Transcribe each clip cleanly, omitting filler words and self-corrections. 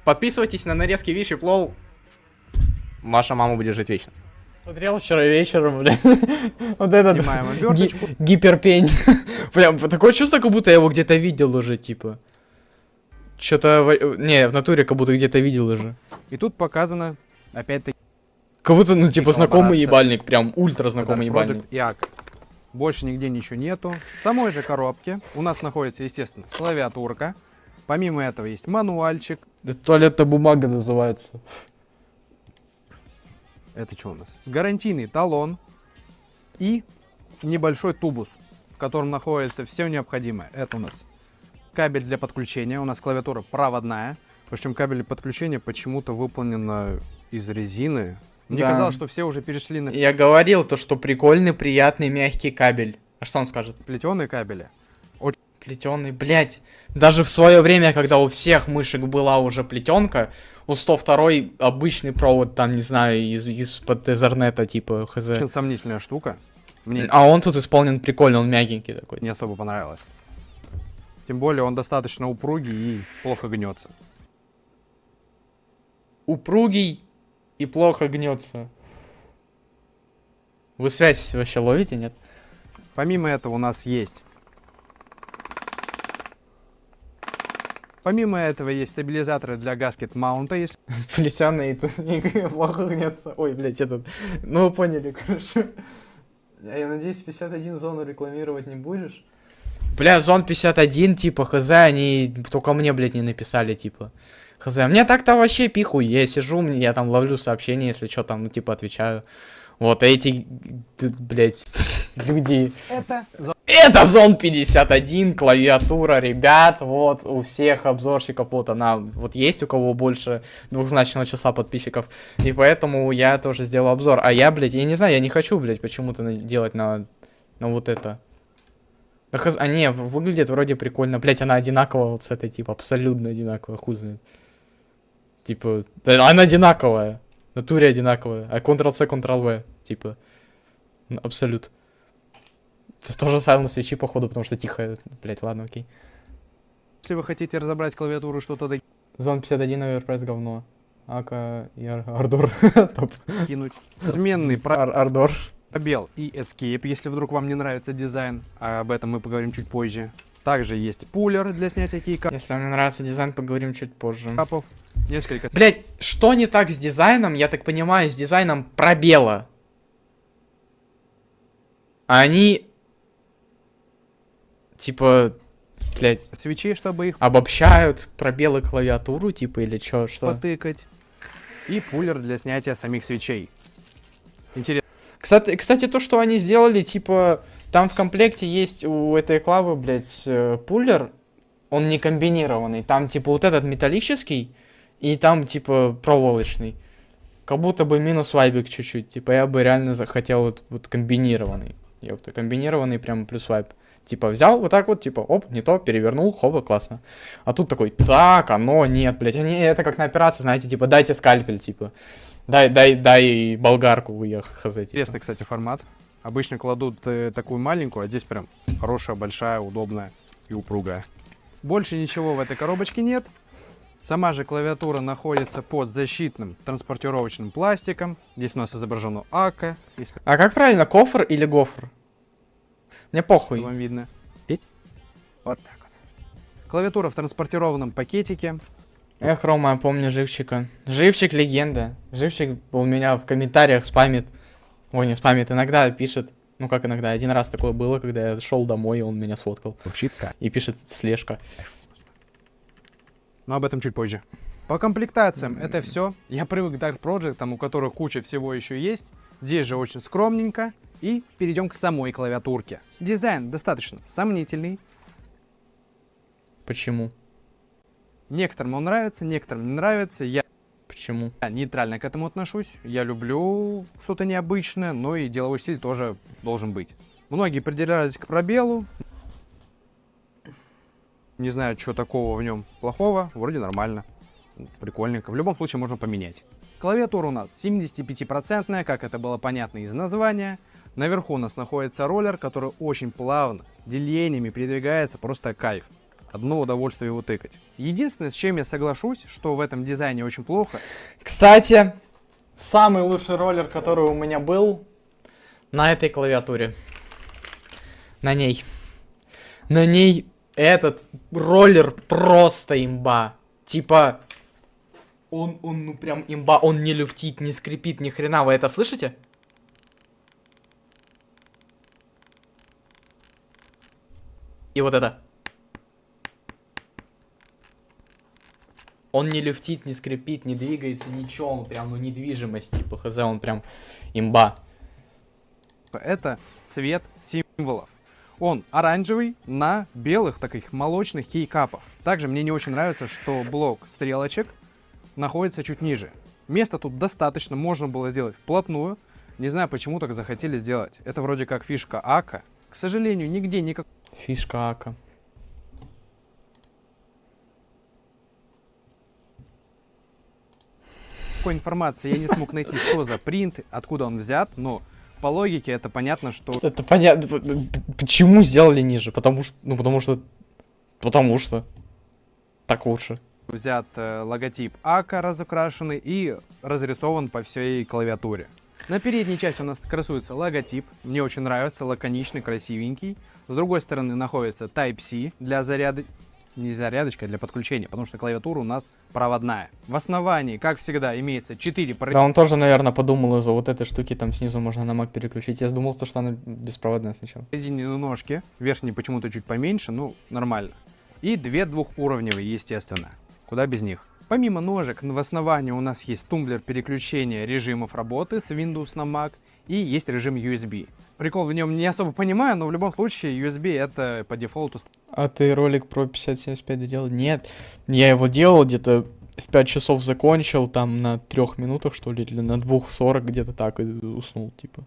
Подписывайтесь на нарезки Виши Плол. Ваша мама будет жить вечно. Смотрел вчера вечером, блядь. Вот этот гиперпень. Прям такое чувство, как будто я его где-то видел уже, типа. Что-то... Не, в натуре как будто где-то видел уже. И тут показано, опять-таки... Как будто, ну, типа, знакомый ебальник. Прям ультра знакомый ебальник. Больше нигде ничего нету. В самой же коробке у нас находится, естественно, клавиатурка. Помимо этого есть мануальчик. Это туалетная бумага называется. Это что у нас? Гарантийный талон и небольшой тубус, в котором находится все необходимое. Это у нас кабель для подключения. У нас клавиатура проводная. Причем кабель подключения почему-то выполнен из резины. Мне казалось, что все уже перешли на... Я говорил то, что прикольный, приятный, мягкий кабель. А что он скажет? Плетеные кабели. Плетеный, блять. Даже в свое время, когда у всех мышек была уже плетенка, у 102 обычный провод, там, не знаю, из-под Ethernet, типа, хз. Очень сомнительная штука. Мне... А он тут исполнен прикольно, он мягенький такой. Не особо понравилось. Тем более он достаточно упругий и плохо гнется. Упругий и плохо гнется. Вы связь вообще ловите, нет? Помимо этого у нас есть... Помимо этого есть стабилизаторы для гаскет маунта, если... Плетеный и плохо гнется. Ой, блять, этот... Ну, вы поняли, короче. Я надеюсь, 51 зону рекламировать не будешь? Бля, зон 51, типа, хз, они только мне, блядь, не написали, типа. Хз, мне так-то вообще пихуй, я сижу, я там ловлю сообщения, если что, там, ну, типа, отвечаю. Вот, эти, блядь, люди... Это зон 51, клавиатура, ребят, вот, у всех обзорщиков, вот она, вот есть у кого больше двухзначного числа подписчиков, и поэтому я тоже сделал обзор. А я, блядь, я не знаю, я не хочу, блядь, почему-то делать на вот это. А не, выглядит вроде прикольно, блядь, она одинаковая вот с этой, типа, абсолютно одинаковая, хуй знает. Типа, она одинаковая, в натуре одинаковая, а Ctrl-C, Ctrl-V, типа, абсолют. Это тоже самое на свечи, походу, потому что тихо. Блять, ладно, окей. Если вы хотите разобрать клавиатуру, что-то... Зон 51, оверпресс, говно. Ака и Ардор. Кинуть. Сменный Ардор. Пробел и Escape, если вдруг вам не нравится дизайн. А об этом мы поговорим чуть позже. Также есть пулер для снятия кейкапов. Если вам не нравится дизайн, поговорим чуть позже. Несколько... Блять, что не так с дизайном, я так понимаю, с дизайном пробела? Они... Типа, блядь, свечей, чтобы их обобщают пробелы клавиатуру, типа, или чё, что? Потыкать. И пулер для снятия самих свечей. Интересно. Кстати, то, что они сделали, типа, там в комплекте есть у этой клавы, блядь, пулер, он не комбинированный. Там, типа, вот этот металлический, и там, типа, проволочный. Как будто бы минус вайбик чуть-чуть. Типа, я бы реально захотел вот комбинированный. Ёпта, комбинированный прям плюс вайп. Типа, взял вот так вот, типа, оп, не то, перевернул, хоба, классно. А тут такой, так, оно, нет, блядь, они, это как на операции, знаете, типа, дайте скальпель, типа. Дай болгарку, вы хз. Интересный, кстати, формат. Обычно кладут такую маленькую, а здесь прям хорошая, большая, удобная и упругая. Больше ничего в этой коробочке нет. Сама же клавиатура находится под защитным транспортировочным пластиком. Здесь у нас изображено АК. А как правильно, кофр или гофр? Мне похуй. Вам видно. Вот так вот. Клавиатура в транспортированном пакетике. Эх, Рома, я помню Живчика. Живчик легенда. Живчик у меня в комментариях спамит. Ой, не спамит, иногда пишет. Ну как иногда, один раз такое было, когда я шел домой, и он меня сфоткал. Учитка. И пишет слежка. Но об этом чуть позже. По комплектациям это все. Я привык к Dark Project, у которых куча всего еще есть. Здесь же очень скромненько. И перейдем к самой клавиатурке. Дизайн достаточно сомнительный. Почему? Некоторым он нравится, некоторым не нравится. Почему? Я нейтрально к этому отношусь. Я люблю что-то необычное, но и деловой стиль тоже должен быть. Многие придирались к пробелу. Не знаю, что такого в нем плохого. Вроде нормально. Прикольненько. В любом случае можно поменять. Клавиатура у нас 75%, как это было понятно из названия. Наверху у нас находится роллер, который очень плавно, делениями передвигается, просто кайф. одно удовольствие его тыкать. Единственное, с чем я соглашусь, что в этом дизайне очень плохо. Кстати, самый лучший роллер, который у меня был на этой клавиатуре. На ней. На ней этот роллер просто имба. Типа, он ну прям имба, он не люфтит, не скрипит, ни хрена. Вы это слышите? И вот это. Он не люфтит, не скрипит, не двигается, ничего. Он прям, ну, недвижимость, типа, хз, он прям имба. Это цвет символов. Он оранжевый на белых таких молочных кейкапах. Также мне не очень нравится, что блок стрелочек находится чуть ниже. Места тут достаточно, можно было сделать вплотную. Не знаю, почему так захотели сделать. Это вроде как фишка АКа. К сожалению, нигде никак... Фишка Ака. Такой информации я не смог найти, что за принт, откуда он взят, но по логике это понятно, что... Это понятно. Почему сделали ниже? Потому что... Ну, потому что. Так лучше. Взят логотип АКа разукрашенный и разрисован по всей клавиатуре. На передней части у нас красуется логотип, мне очень нравится, лаконичный, красивенький. С другой стороны находится Type-C для заряда... Не зарядочка, а для подключения, потому что клавиатура у нас проводная. В основании, как всегда, имеется 4 Да, он тоже, наверное, подумал из-за вот этой штуки, там снизу можно на Mac переключить. Я думал, что она беспроводная сначала. прорезиненные ножки, верхние почему-то чуть поменьше, ну, нормально. И 2 двухуровневые, естественно, куда без них. Помимо ножек, в основании у нас есть тумблер переключения режимов работы с Windows на Mac и есть режим USB. Прикол в нем не особо понимаю, но в любом случае USB это по дефолту. А ты ролик про 5075 делал? Нет. Я его делал где-то в 5 часов закончил, там на 3 минутах, что ли, или на 2:40 где-то так и уснул, типа.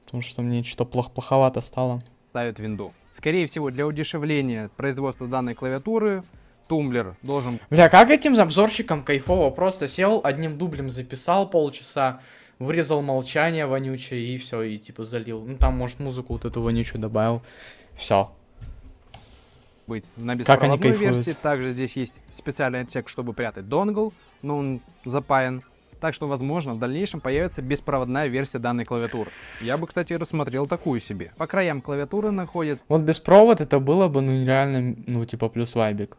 Потому что мне что-то плоховато стало. Ставит винду. Скорее всего, для удешевления производства данной клавиатуры тумблер должен... Бля, как этим обзорщикам кайфово? Просто сел, одним дублем записал полчаса, вырезал молчание вонючее и все, и типа залил. Ну там, может, музыку вот эту вонючую добавил. Все. быть на Как они беспроводной кайфуют. версии. Также здесь есть специальный отсек, чтобы прятать донгл, но он запаян. Так что, возможно, в дальнейшем появится беспроводная версия данной клавиатуры. Я бы, кстати, рассмотрел такую себе. По краям клавиатуры находит... Вот без провод это было бы, ну, реально, ну, типа, плюс вайбик.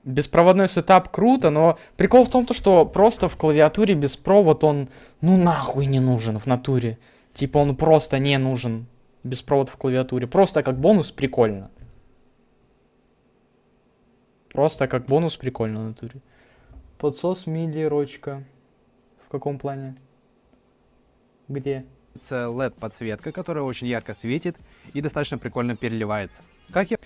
Беспроводной сетап круто, но прикол в том, что просто в клавиатуре беспровод, он, ну, нахуй не нужен в натуре. Типа, он просто не нужен. Беспровод в клавиатуре. Просто как бонус прикольно. Просто как бонус прикольно в натуре. Подсос мили рочка. В каком плане? Где? LED-подсветка, которая очень ярко светит и достаточно прикольно переливается. Как я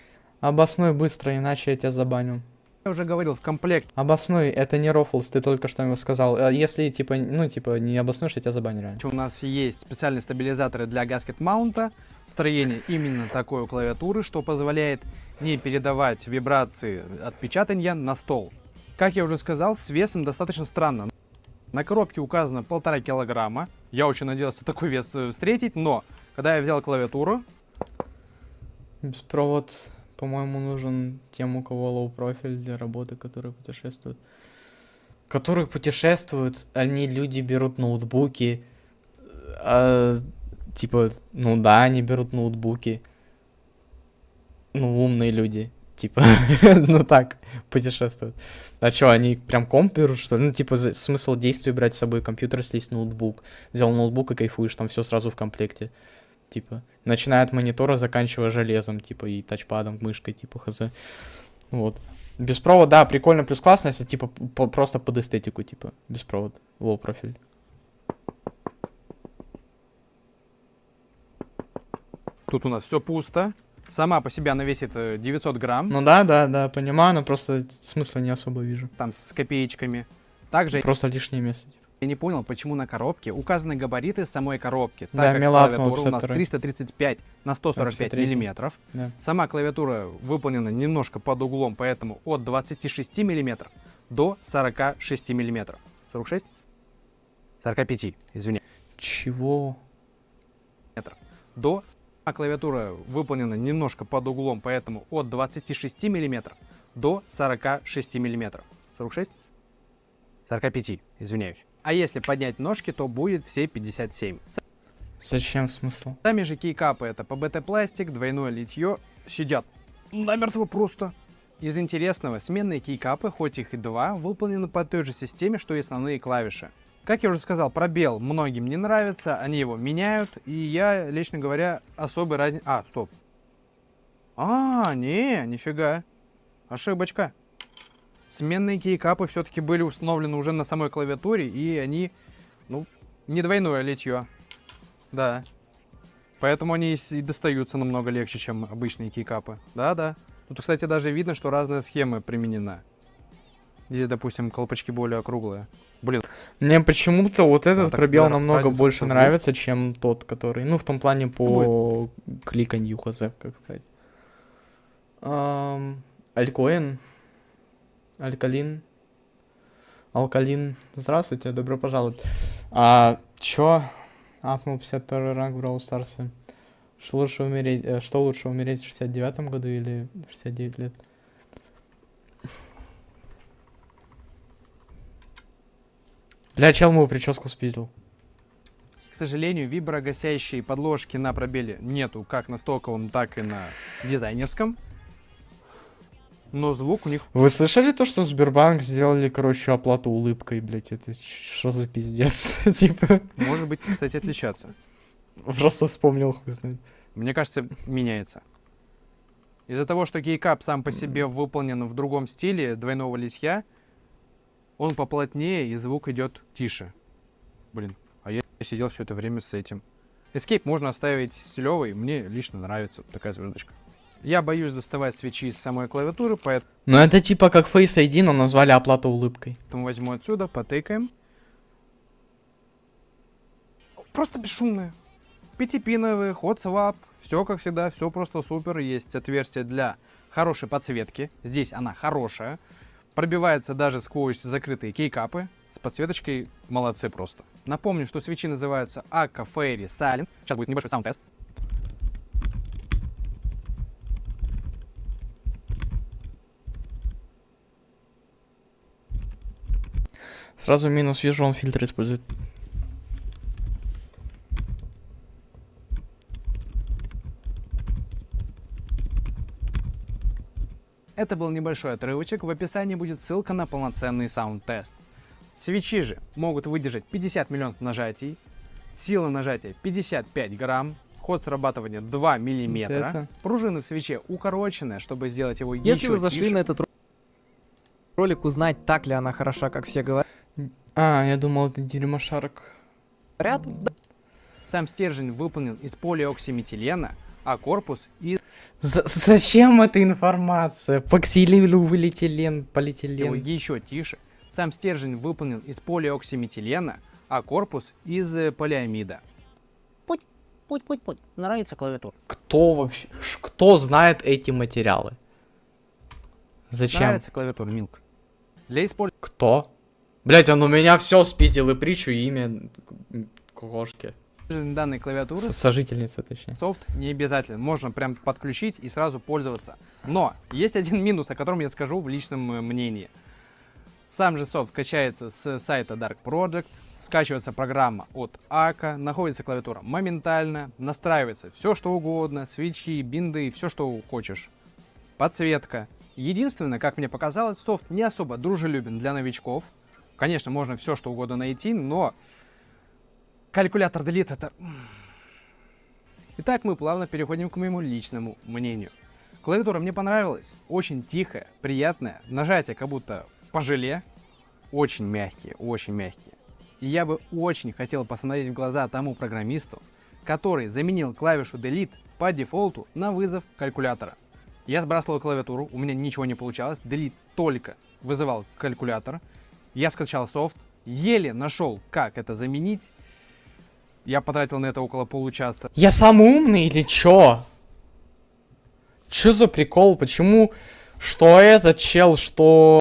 Обоснуй быстро, иначе я тебя забаню. уже говорил, в комплект Обоснуй, это не рофлс, ты только что ему сказал. А если, типа, ну, типа, не обоснуешь, я тебя забаню реально. у нас есть специальные стабилизаторы для гаскет-маунта. Строение именно такой клавиатуры, что позволяет не передавать вибрации от печатания на стол. Как я уже сказал, с весом достаточно странно. На коробке указано 1,5 килограмма. Я очень надеялся такой вес встретить, но когда я взял клавиатуру... Беспровод, по-моему, нужен тем, у кого low профиль для работы, которые путешествуют. Которые путешествуют, они, люди берут ноутбуки. Типа, ну да, они берут ноутбуки. Ну, умные люди. Типа, ну так, путешествуют. А что, они прям комп берут, что ли? Ну, типа, смысл действия брать с собой компьютер, если есть ноутбук. Взял ноутбук и кайфуешь, там все сразу в комплекте. Типа, начиная от монитора, заканчивая железом, типа, и тачпадом, мышкой, типа, хз. Вот. Беспровод, да, прикольно, плюс классно, если, типа, просто под эстетику, типа, беспровод, low профиль. Тут у нас все пусто. Сама по себе она весит 900 грамм. Ну да, понимаю, но просто смысла не особо вижу. Там с копеечками. Также Просто лишнее место. я не понял, почему на коробке указаны габариты самой коробки. Да, Так как Мелатон клавиатура у нас 52. 335 на 145 53. миллиметров. Да. Сама клавиатура выполнена немножко под углом, поэтому от 26 миллиметров до 46 миллиметров. 46? 45, извини. Чего? До клавиатура выполнена немножко под углом, поэтому от 26 мм до 46 мм. 46? 45, извиняюсь. А если поднять ножки, то будет все 57. Зачем смысл? Сами же кейкапы это ПБТ пластик, двойное литье, сидят намертво просто. Из интересного, сменные кейкапы, хоть их и два, выполнены по той же системе, что и основные клавиши. Как я уже сказал, пробел многим не нравится, они его меняют, и я, лично говоря, особой разницы... Стоп. Нифига. Ошибочка. Сменные кейкапы все-таки были установлены уже на самой клавиатуре, и они, не двойное литье. Да. Поэтому они и достаются намного легче, чем обычные кейкапы. Да-да. Тут, кстати, даже видно, что разная схема применена. Здесь, допустим, колпачки более округлые. Блин. Мне почему-то вот этот так, пробел да, намного разница больше по звуку. нравится, чем тот, который... Ну, в том плане по кликанью, хз, как сказать. Алькоин. Алкалин. Здравствуйте, добро пожаловать. Чё? Апнул 52 ранг в Brawl Stars. Что лучше умереть в 69-м году или в 69 лет? Бля, чел мою прическу спиздил. К сожалению, виброгасящей подложки на пробеле нету как на стоковом, так и на дизайнерском. Но звук у них... Вы слышали то, что Сбербанк сделали, короче, оплату улыбкой, блять? Это что за пиздец? Типа... Может быть, кстати, отличаться. Просто вспомнил, хуй знает. Мне кажется, меняется. Из-за того, что кейкап сам по себе выполнен в другом стиле двойного литья, он поплотнее и звук идет тише. Блин, а я сидел все это время с этим. Escape можно оставить стилевый, мне лично нравится такая звездочка. Я боюсь доставать свечи из самой клавиатуры, поэтому Ну это типа как Face ID, но назвали оплату улыбкой. возьму отсюда, потыкаем. Просто бесшумная. Пятипиновый, ход свап, все как всегда, все просто супер. Есть отверстие для хорошей подсветки. Здесь она хорошая. Пробивается даже сквозь закрытые кейкапы. С подсветочкой молодцы просто. Напомню, что свечи называются Akka Fairy Silent. Сейчас будет небольшой саунд-тест. Сразу минус вижу, он фильтр использует. Это был небольшой отрывочек, в описании будет ссылка на полноценный саунд-тест. Свечи же могут выдержать 50 миллионов нажатий, сила нажатия 55 грамм, ход срабатывания 2 миллиметра, это. пружина в свече укороченная, чтобы сделать его Если еще вы зашли тише. на этот ролик узнать, так ли она хороша, как все говорят, Я думал, это дерьмошарок. да, Сам стержень выполнен из полиоксиметилена, а корпус из Зачем эта информация? Полиэтилен. его еще тише. Сам стержень выполнен из полиоксиметилена, а корпус из полиамида. Путь. Нравится клавиатура? Кто вообще? Кто знает эти материалы? Зачем? Нравится клавиатура, Милк. Для использования Кто? Блять, он у меня все спиздил, и притчу, и имя кошки. данной клавиатуры Сожительница, точнее. софт не обязательно. Можно прям подключить и сразу пользоваться. Но есть один минус, о котором я скажу в личном мнении. Сам же софт скачается с сайта Dark Project, скачивается программа от Akka, находится клавиатура моментально, настраивается все что угодно, свечи, бинды, все что хочешь. Подсветка. Единственное, как мне показалось, софт не особо дружелюбен для новичков. Конечно, можно все что угодно найти, но калькулятор Delete это... Итак, мы плавно переходим к моему личному мнению. Клавиатура мне понравилась, очень тихая, приятная, нажатие как будто по желе, очень мягкие, очень мягкие. И я бы очень хотел посмотреть в глаза тому программисту, который заменил клавишу Delete по дефолту на вызов калькулятора. Я сбрасывал клавиатуру, у меня ничего не получалось, Delete только вызывал калькулятор. Я скачал софт, еле нашел, как это заменить. Я потратил на это около получаса. Я сам умный или чё? Чё за прикол? Почему? Что этот чел, что